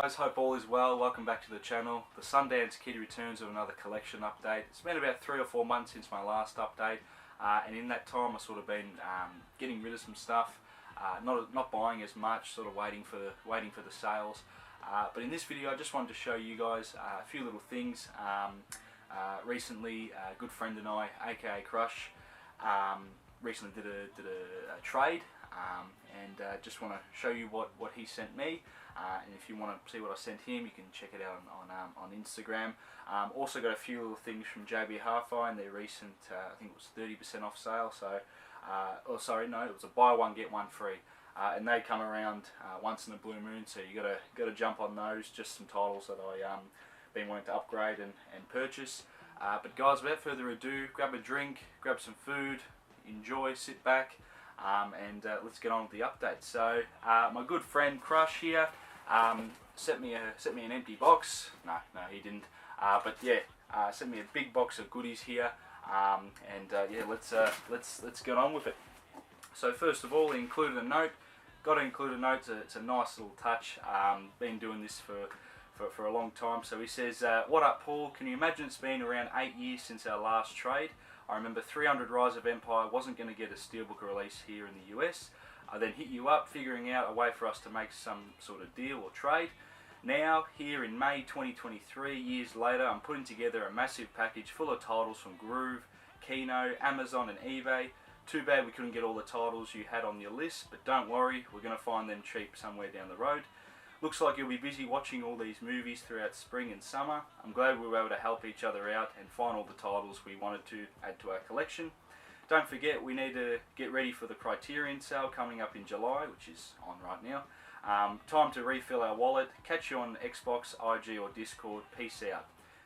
guys, hope all is well. Welcome back to the channel. The Sundance Kid returns with another collection update. It's been about 3 or 4 months since my last update, and in that time I've sort of been getting rid of some stuff, not buying as much, sort of waiting for the sales. But in this video I just wanted to show you guys a few little things. Recently a good friend and I, akaCrush, recently did a trade, and just want to show you what he sent me. And if you want to see what I sent him, you can check it out on Instagram. Also got a few little things from JB Hi-Fi and their recent, I think it was 30% off sale. So, oh sorry, no, it was a buy one get one free, and they come around once in a blue moon. So you got to jump on those. Just some titles that I been wanting to upgrade and purchase. But guys, without further ado, grab a drink, grab some food, enjoy, sit back. And let's get on with the update. So my good friend Crush here sent me an empty box. No, he didn't. But yeah, sent me a big box of goodies here. Yeah, let's get on with it. So first of all, he included a note. Got to include a note. It's a nice little touch. Been doing this for a long time. So he says, "What up, Paul? Can you imagine it's been around 8 years since our last trade? I remember 300 Rise of Empire wasn't going to get a steelbook release here in the US. I then hit you up figuring out a way for us to make some sort of deal or trade. Now, here in May 2023, years later, I'm putting together a massive package full of titles from Groove, Kino, Amazon and eBay. Too bad we couldn't get all the titles you had on your list, but don't worry, we're going to find them cheap somewhere down the road. Looks like you'll be busy watching all these movies throughout spring and summer. I'm glad we were able to help each other out and find all the titles we wanted to add to our collection. Don't forget, we need to get ready for the Criterion sale coming up in July, which is on right now. Time to refill our wallet. Catch you on Xbox, IG or Discord. Peace out.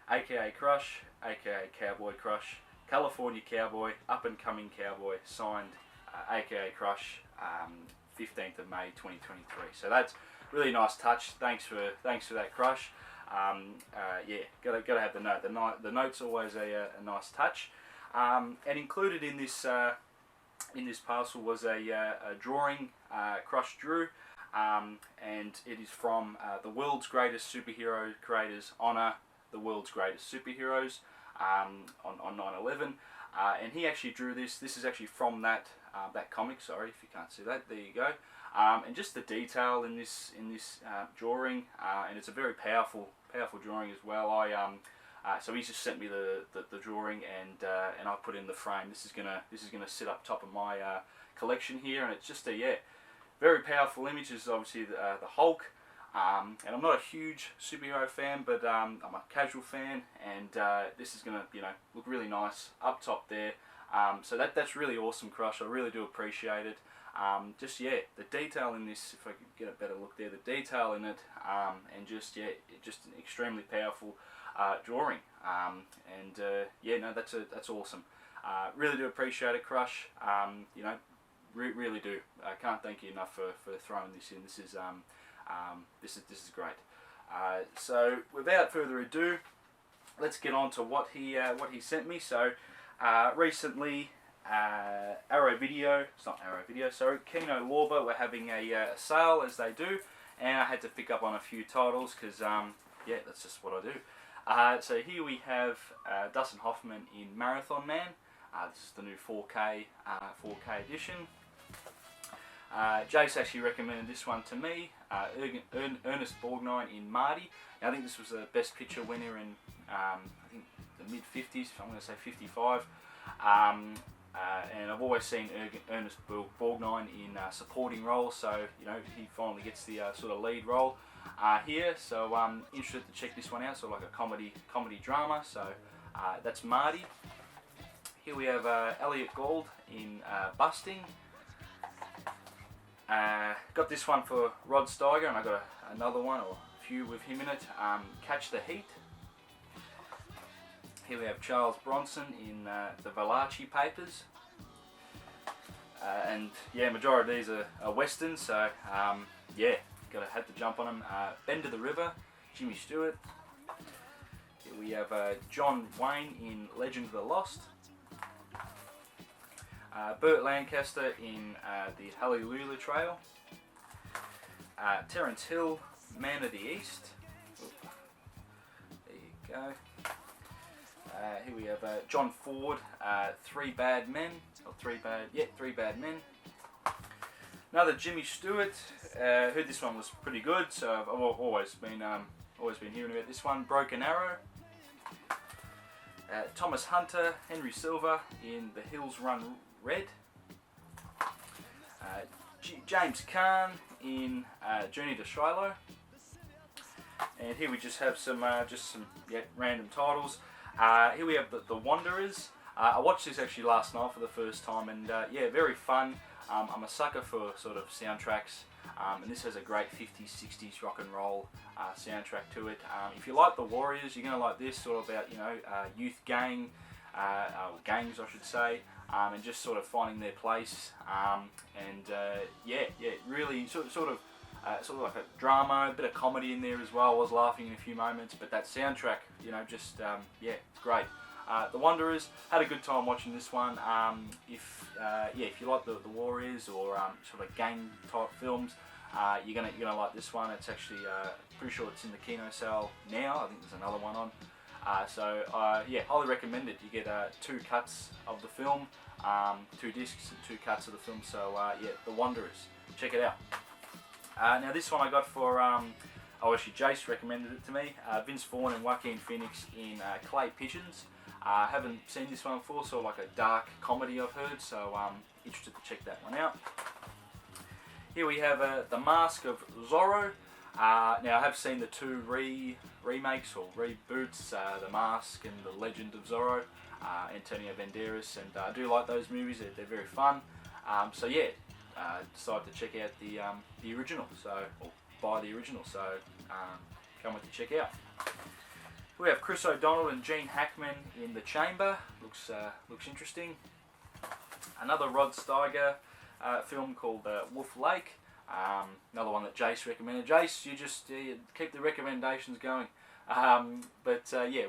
akaCrush, aka Cowboy Crush, California Cowboy, up and coming cowboy, signed akaCrush, 15th of May 2023. So that's really nice touch. Thanks for that, Crush. Yeah, gotta have the note. The note's always a nice touch. And included in this parcel was a drawing Crush drew, and it is from the world's greatest superhero creators honor the world's greatest superheroes on 9/11. And he actually drew this. This is actually from that comic. Sorry if you can't see that. There you go. And just the detail in this drawing, and it's a very powerful drawing as well. So he's just sent me the drawing, and I put in the frame. This is gonna sit up top of my collection here, and it's just a very powerful image. This is obviously the Hulk. And I'm not a huge superhero fan, but I'm a casual fan, and this is gonna look really nice up top there. So that's really awesome, Crush. I really do appreciate it. Just the detail in this, if I could get a better look there, the detail in it, and just an extremely powerful drawing. No, that's awesome. Really do appreciate it, Crush. Really do. I can't thank you enough for throwing this in. This is great. So without further ado, let's get on to what he sent me. So recently, Arrow Video, it's not Arrow Video, sorry, Kino Lorber were having a sale, as they do, and I had to pick up on a few titles because that's just what I do. So here we have Dustin Hoffman in Marathon Man. This is the new 4K edition. Jace actually recommended this one to me. Ernest Borgnine in Marty. Now, I think this was the Best Picture winner in I think the mid 50s. I'm going to say 55. And I've always seen Ernest Borgnine in supporting roles, so he finally gets the sort of lead role here. So I'm interested to check this one out. So like a comedy drama. So that's Marty. Here we have Elliot Gould in Busting. Got this one for Rod Steiger, and I got another one or a few with him in it. Catch the Heat. Here we have Charles Bronson in the Valachi Papers. And majority of these are westerns, so had to jump on them. Bend of the River, Jimmy Stewart. Here we have John Wayne in Legend of the Lost. Burt Lancaster in the Hallelujah Trail. Terence Hill Man of the East. Oop. There you go. Here we have John Ford, Three Bad Men. Or Three Bad Men. Another Jimmy Stewart. Heard this one was pretty good, so I've always been hearing about this one. Broken Arrow. Thomas Hunter, Henry Silva in The Hills Run Red. James Caan in Journey to Shiloh. And here we just have some random titles. Here we have the Wanderers. I watched this actually last night for the first time, and yeah, very fun. I'm a sucker for sort of soundtracks, and this has a great 50s, 60s rock and roll soundtrack to it. If you like The Warriors, you're going to like this, sort of about, youth gangs, I should say, and just sort of finding their place. Really sort of like a drama, a bit of comedy in there as well. I was laughing in a few moments, but that soundtrack, it's great. The Wanderers, had a good time watching this one. If you like the Warriors or sort of gang type films, you're gonna like this one. It's actually pretty sure it's in the Kino sale now. I think there's another one on. Highly recommend it. You get 2 cuts of the film, 2 discs and 2 cuts of the film. So The Wanderers, check it out. Now this one I got for Jace recommended it to me. Vince Vaughn and Joaquin Phoenix in Clay Pigeons. Haven't seen this one before, so like a dark comedy I've heard, so interested to check that one out. Here we have The Mask of Zorro. Now I have seen the 2 remakes or reboots, The Mask and The Legend of Zorro, Antonio Banderas, and I do like those movies. They're very fun. Decided to check out the original, or buy the original. So can't wait to check out. We have Chris O'Donnell and Gene Hackman in The Chamber. Looks interesting. Another Rod Steiger film called Wolf Lake. Another one that Jace recommended. Jace, you just keep the recommendations going.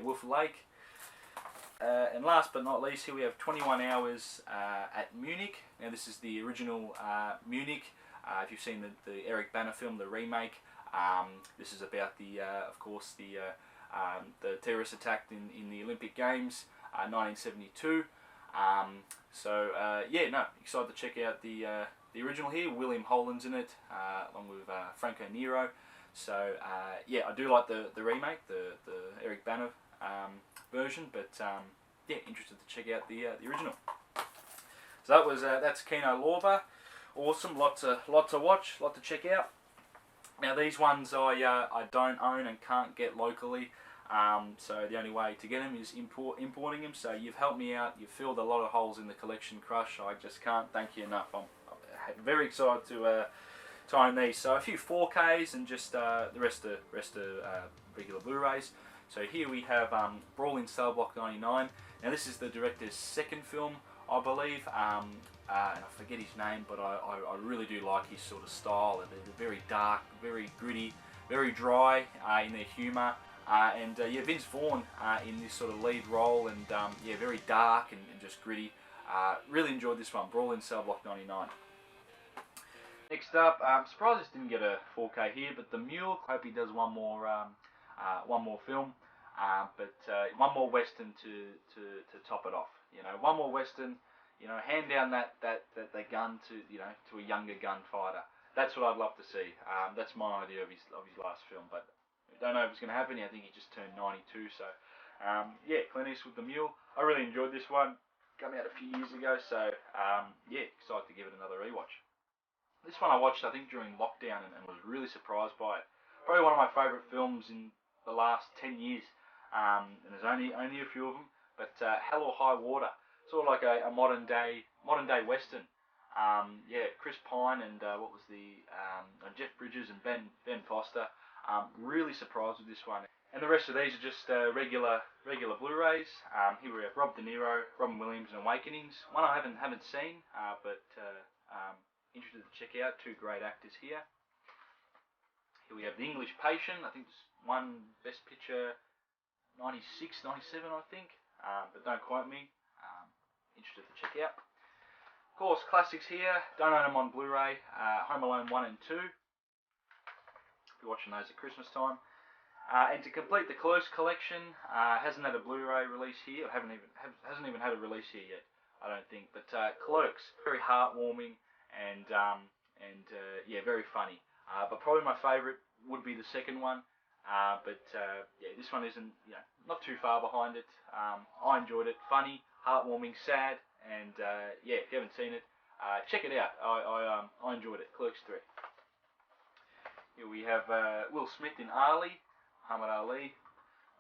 Wolf Lake. And last but not least, here we have 21 Hours at Munich. Now this is the original Munich. If you've seen the Eric Bana film, the remake, this is about the terrorist attack in the Olympic Games, 1972. Excited to check out the original here. William Holland's in it, along with Franco Nero. So I do like the remake, the Eric Bana version, but interested to check out the original. So that's Kino Lorber. Awesome, lot to watch, lot to check out. Now these ones I don't own and can't get locally, so the only way to get them is importing them. So you've helped me out. You've filled a lot of holes in the collection, Crush. I just can't thank you enough. I'm very excited to own these. So a few 4Ks and just the rest of regular Blu-rays. So here we have Brawl in Cell Block 99. Now this is the director's second film, I believe, and I forget his name, but I really do like his sort of style. They're very dark, very gritty, very dry in their humour, and Vince Vaughn in this sort of lead role, and very dark and just gritty. Really enjoyed this one, Brawl in Cell Block 99. Next up, I'm surprised this didn't get a 4K here, but The Mule. Hope he does one more film, one more Western to top it off. One more Western. Hand down that gun to a younger gunfighter. That's what I'd love to see. That's my idea of his last film, but I don't know if it's going to happen. I think he just turned 92, so Clint Eastwood, The Mule. I really enjoyed this one. Came out a few years ago, so excited to give it another rewatch. This one I watched, I think, during lockdown and was really surprised by it. Probably one of my favourite films in the last 10 years, and there's only a few of them. But Hell or High Water, sort of like a modern day Western. Chris Pine and Jeff Bridges and Ben Foster. Really surprised with this one. And the rest of these are just regular Blu-rays. Here we have Rob De Niro, Robin Williams, and Awakenings. One I haven't seen, but interested to check out. 2 great actors here. Here we have The English Patient. I think it's won Best Picture 96, 97, I think. But don't quote me. Interested to check out. Of course, classics here. Don't own them on Blu-ray. Home Alone 1 and 2. If you watching those at Christmas time. And to complete the Clerks collection, hasn't had a Blu-ray release here. Hasn't even had a release here yet, I don't think. But Clerks, very heartwarming and yeah, very funny. But probably my favourite would be the second one. Yeah, this one isn't, not too far behind it. I enjoyed it. Funny, heartwarming, sad, and yeah, if you haven't seen it, check it out. I enjoyed it. Clerks 3. Here we have Will Smith in Ali. Muhammad Ali.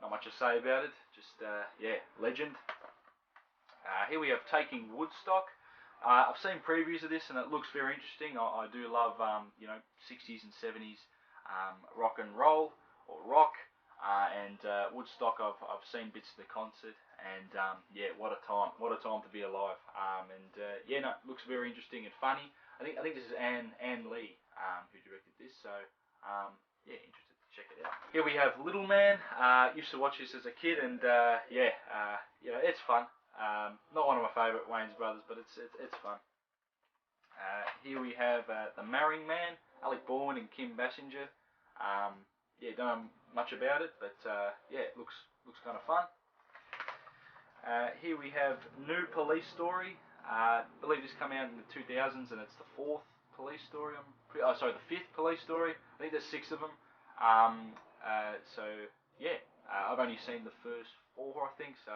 Not much to say about it. Just yeah, legend. Here we have Taking Woodstock. I've seen previews of this and it looks very interesting. I do love 60s and 70s rock and roll or rock, and Woodstock. I've seen bits of the concert, and yeah, what a time to be alive. Yeah, no, it looks very interesting and funny. I think this is Ann Lee who directed this, so yeah, interested to check it out. Here we have Little Man. Used to watch this as a kid, and yeah, it's fun. Not one of my favourite Wayans brothers, but it's fun. Here we have The Marrying Man, Alec Baldwin and Kim Basinger. Yeah, don't know much about it, but yeah, it looks kind of fun. Here we have New Police Story. I believe this came out in the 2000s, and it's the fourth police story. The fifth police story. I think there's 6 of them. So yeah, I've only seen the first 4, I think. So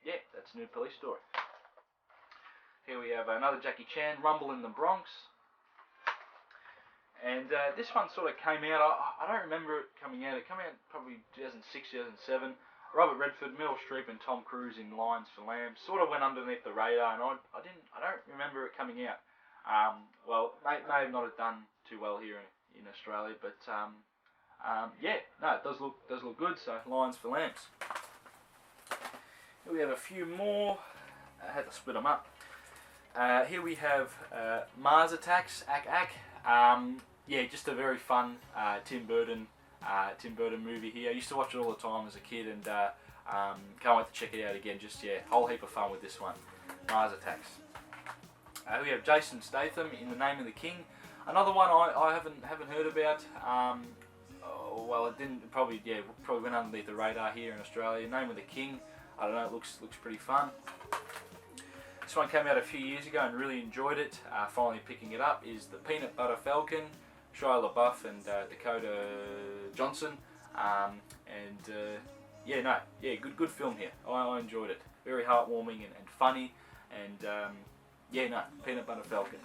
yeah, that's New Police Story. Here we have another Jackie Chan, Rumble in the Bronx. And this one sort of came out, I don't remember it coming out. It came out probably 2006, 2007. Robert Redford, Meryl Streep and Tom Cruise in Lions for Lambs. Sort of went underneath the radar, and I don't remember it coming out. Well, may have not have done too well here in Australia, but yeah, no, it does look good. So Lions for Lambs. Here we have a few more. I had to split them up. Here we have Mars Attacks, akaCrush. Yeah, just a very fun Tim Burton movie here. I used to watch it all the time as a kid, and can't wait to check it out again. Just yeah, whole heap of fun with this one. Mars Attacks. We have Jason Statham in The Name of the King. Another one I haven't heard about. Well, it didn't probably went underneath the radar here in Australia. Name of the King. I don't know. It looks pretty fun. This one came out a few years ago and really enjoyed it. Finally picking it up is The Peanut Butter Falcon. Shia LaBeouf and Dakota Johnson. Yeah, good film here. I enjoyed it. Very heartwarming and funny. And yeah, no, Peanut Butter Falcon.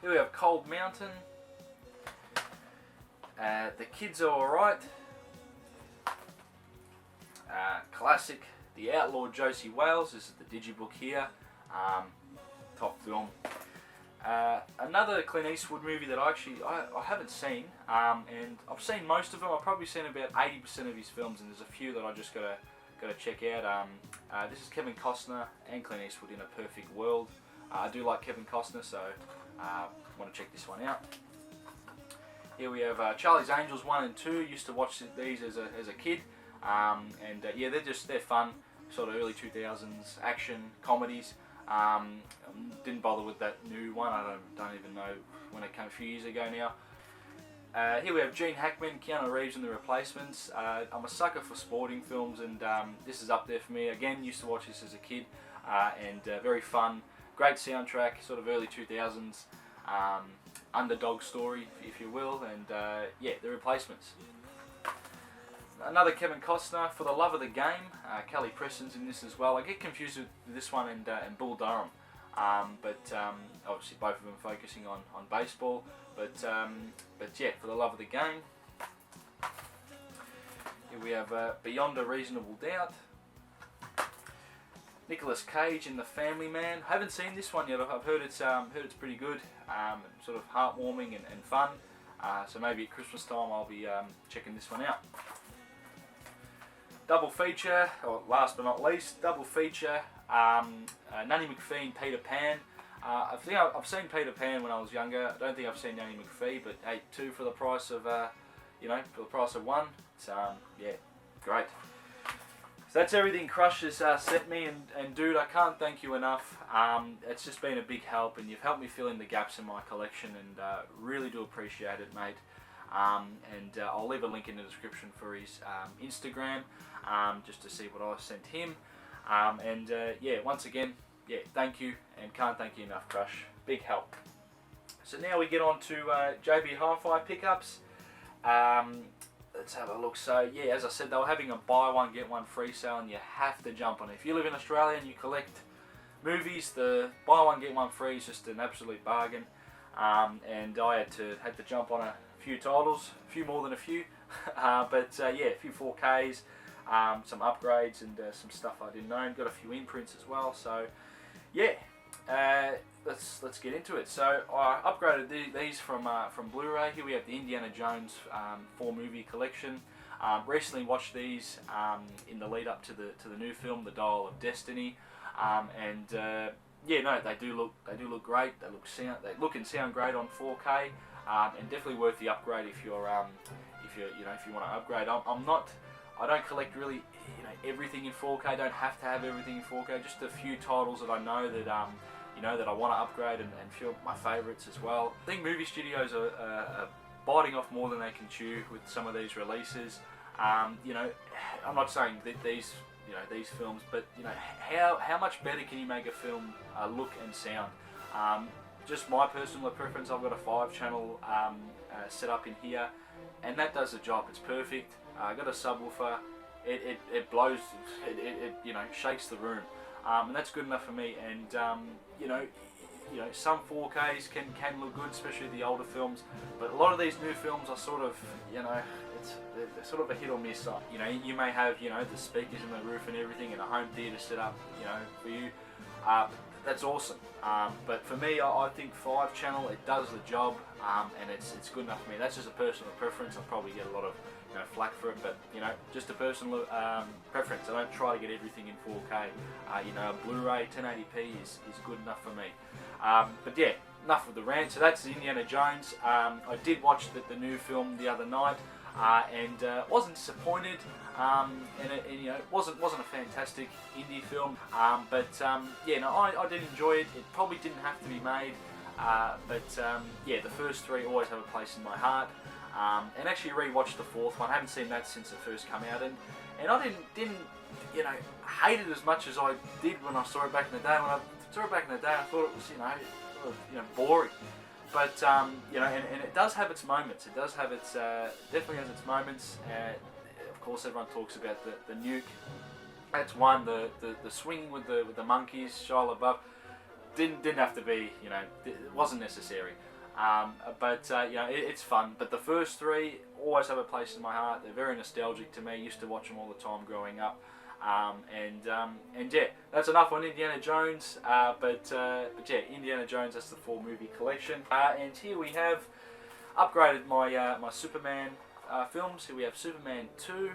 Here we have Cold Mountain. The Kids Are Alright. Classic. The Outlaw Josie Wales. This is the digibook here. Top film. Another Clint Eastwood movie that I haven't seen, and I've seen most of them. I've probably seen about 80% of his films, and there's a few that I just gotta check out. This is Kevin Costner and Clint Eastwood in A Perfect World. I do like Kevin Costner, so want to check this one out. Here we have Charlie's Angels 1 and 2. Used to watch these as a kid, yeah, they're fun, sort of early 2000s action comedies. Didn't bother with that new one. I don't even know when it came, a few years ago now. Here we have Gene Hackman, Keanu Reeves and The Replacements. I'm a sucker for sporting films, and this is up there for me. Again, used to watch this as a kid, and very fun. Great soundtrack, sort of early 2000s underdog story, if you will, and yeah, The Replacements. Another Kevin Costner, For the Love of the Game. Kelly Preston's in this as well. I get confused with this one and Bull Durham, but obviously both of them focusing on baseball. But yeah, For the Love of the Game. Here we have Beyond a Reasonable Doubt. Nicolas Cage in The Family Man. I haven't seen this one yet. I've heard it's pretty good, sort of heartwarming and fun. So maybe at Christmas time I'll be checking this one out. Double feature, or last but not least, double feature. Nanny McPhee and Peter Pan. I think I've seen Peter Pan when I was younger. I don't think I've seen Nanny McPhee, but hey, 2 for the price of for the price of 1. It's yeah, great. So So that's everything Crush has sent me, and dude, I can't thank you enough. It's just been a big help, and you've helped me fill in the gaps in my collection, and really do appreciate it, mate. I'll leave a link in the description for his Instagram, just to see what I sent him. Yeah, once again, yeah, thank you, and can't thank you enough, Crush. Big help. So now we get on to JB Hi-Fi pickups. Let's have a look. So yeah, as I said, they were having a buy one get one free sale, and you have to jump on it. If you live in Australia and you collect movies, the buy one get one free is just an absolute bargain. And I had to jump on a few titles, a few more than a few, yeah, a few 4Ks, some upgrades, and some stuff I didn't know. Got a few imprints as well. So yeah, let's get into it. So I upgraded these from Blu-ray. Here we have the Indiana Jones 4 movie collection. Recently watched these in the lead up to the new film, The Dial of Destiny, yeah, no, they do look great. They look and sound great on 4K, and definitely worth the upgrade if you want to upgrade. I don't collect really everything in 4K. I don't have to have everything in 4K. Just a few titles that I know that that I want to upgrade, and a few of my favourites as well. I think movie studios are biting off more than they can chew with some of these releases. I'm not saying that these films, but how much better can you make a film look and sound? Just my personal preference. I've got a 5-channel set up in here, and that does the job. It's perfect. I got a subwoofer. It blows. It shakes the room, and that's good enough for me. And some 4Ks can look good, especially the older films. But a lot of these new films are sort of they're sort of a hit or miss. You may have the speakers in the roof and everything, and a home theater set up for you. That's awesome. But for me, I think 5-channel, it does the job, and it's good enough for me. That's just a personal preference. I'll probably get a lot of flack for it, but just a personal preference. I don't try to get everything in 4K. A Blu-ray 1080p is good enough for me. But yeah, enough of the rant. So that's Indiana Jones. I did watch the new film the other night, and wasn't disappointed. And it wasn't a fantastic indie film, yeah, no, I did enjoy it. It probably didn't have to be made, yeah, the first 3 always have a place in my heart. And actually rewatched the 4th one. I haven't seen that since it first came out, and I didn't hate it as much as I did when I saw it back in the day. When I saw it back in the day, I thought it was boring. But and it does have its moments. It does have its definitely has its moments. Of course, everyone talks about the nuke. That's one. The swing with the monkeys, Shia LaBeouf, didn't have to be. It wasn't necessary. It's fun. But the first 3 always have a place in my heart. They're very nostalgic to me. Used to watch them all the time growing up. And yeah, that's enough on Indiana Jones. But yeah, Indiana Jones. That's the 4 movie collection. And here we have upgraded my my Superman films. Here we have Superman 2,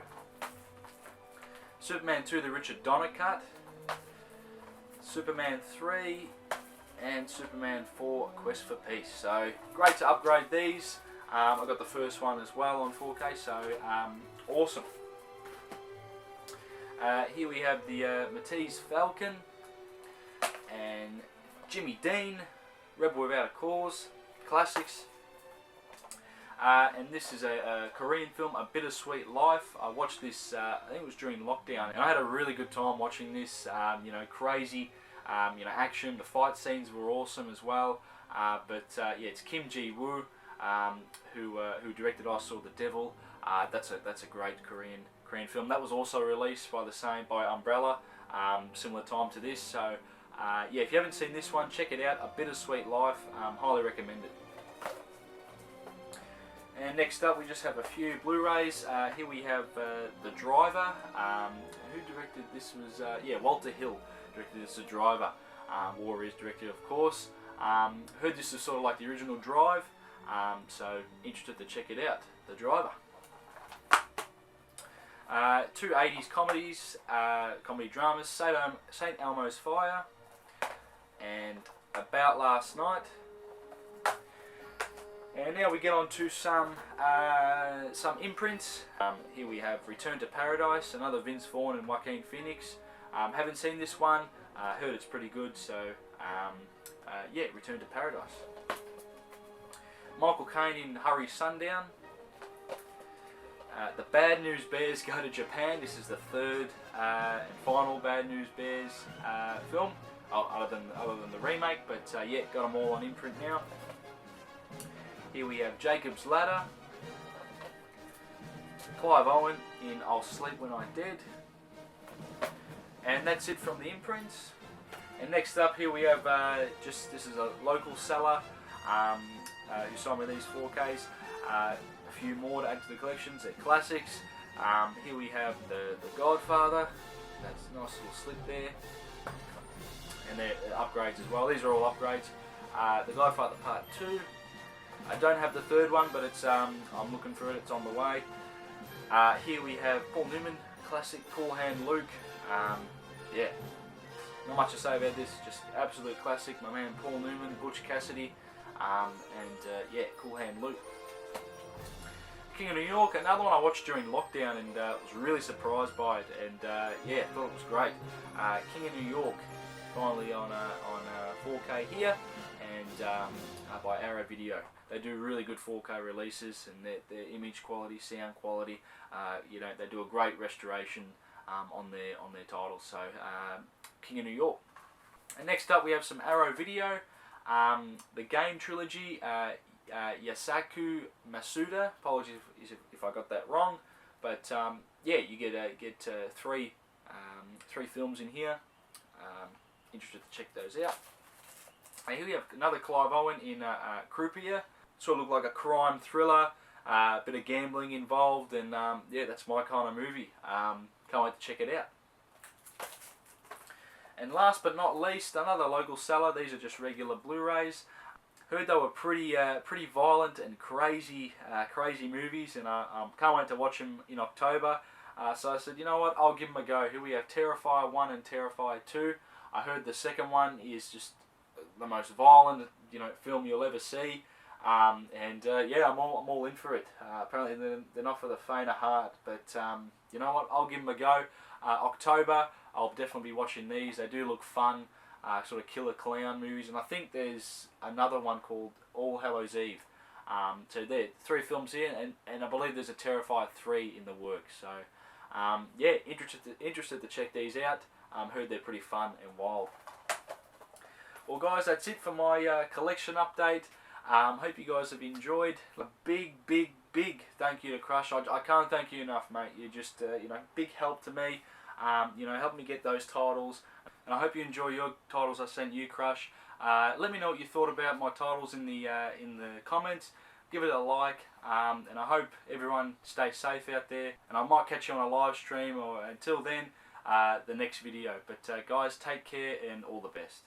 the Richard Donner cut, Superman 3. And Superman 4, Quest for Peace. So great to upgrade these. I got the first one as well on 4K, so awesome. Here we have the Matisse Falcon and Jimmy Dean, Rebel Without a Cause, classics. And this is a Korean film, A Bittersweet Life. I watched this, I think it was during lockdown, and I had a really good time watching this. Crazy. Action. The fight scenes were awesome as well. Yeah, it's Kim Ji-woo, who directed I Saw the Devil. That's a great Korean film. That was also released by Umbrella, similar time to this. So yeah, if you haven't seen this one, check it out. A Bittersweet Life. Highly recommend it. And next up, we just have a few Blu-rays. Here we have The Driver. Who directed this was Walter Hill. Directed as The Driver. Warriors directed, of course. Heard this is sort of like the original Drive, so interested to check it out. The Driver. 2 80s comedies, comedy dramas, St. Elmo's Fire, and About Last Night. And now we get on to some imprints. Here we have Return to Paradise, another Vince Vaughn and Joaquin Phoenix. Haven't seen this one, heard it's pretty good, so yeah, Return to Paradise. Michael Caine in Hurry Sundown. The Bad News Bears Go to Japan. This is the third and final Bad News Bears film, other than the remake, but yeah, got them all on imprint now. Here we have Jacob's Ladder, Clive Owen in I'll Sleep When I'm Dead, and that's it from the imprints. And next up here we have this is a local seller who sold me these 4Ks. A few more to add to the collections. They're classics. Here we have the Godfather. That's a nice little slip there, and they're upgrades as well. These are all upgrades. The Godfather Part 2. I don't have the third one, but it's I'm looking for it. It's on the way. Here we have Paul Newman, classic Cool Hand Luke. Yeah, not much to say about this. Just absolute classic. My man Paul Newman, Butch Cassidy, yeah, Cool Hand Luke. King of New York, another one I watched during lockdown and was really surprised by it, and yeah, thought it was great. King of New York, finally on 4K here, and by Arrow Video. They do really good 4K releases, and their image quality, sound quality, you know, they do a great restoration on their titles. So King of New York. And next up we have some Arrow Video, the game trilogy, Yasaku Masuda. Apologies if I got that wrong, but yeah, you get three films in here. Interested to check those out. And here we have another Clive Owen in Croupier. Sort of look like a crime thriller, bit of gambling involved, and yeah, that's my kind of movie. Can't wait to check it out. And last but not least, another local seller. These are just regular Blu-rays. Heard they were pretty violent and crazy movies, and I can't wait to watch them in October. So I said, you know what, I'll give them a go. Here we have Terrifier 1 and Terrifier 2. I heard the second one is just the most violent, you know, film you'll ever see. And yeah, I'm all in for it. Apparently they're not for the faint of heart, but you know what, I'll give them a go. October, I'll definitely be watching these. They do look fun, sort of killer clown movies, and I think there's another one called All Hallows Eve. So there, 3 films here, and I believe there's a Terrifier 3 in the works. So yeah, interested to check these out. Heard they're pretty fun and wild. Well guys, that's it for my collection update. Hope you guys have enjoyed. A big thank you to Crush. I can't thank you enough, mate. You're just you know, big help to me. You know, help me get those titles, and I hope you enjoy your titles I sent you, Crush. Let me know what you thought about my titles in the comments. Give it a like, and I hope everyone stays safe out there. And I might catch you on a live stream, or until then, the next video. But guys, take care and all the best.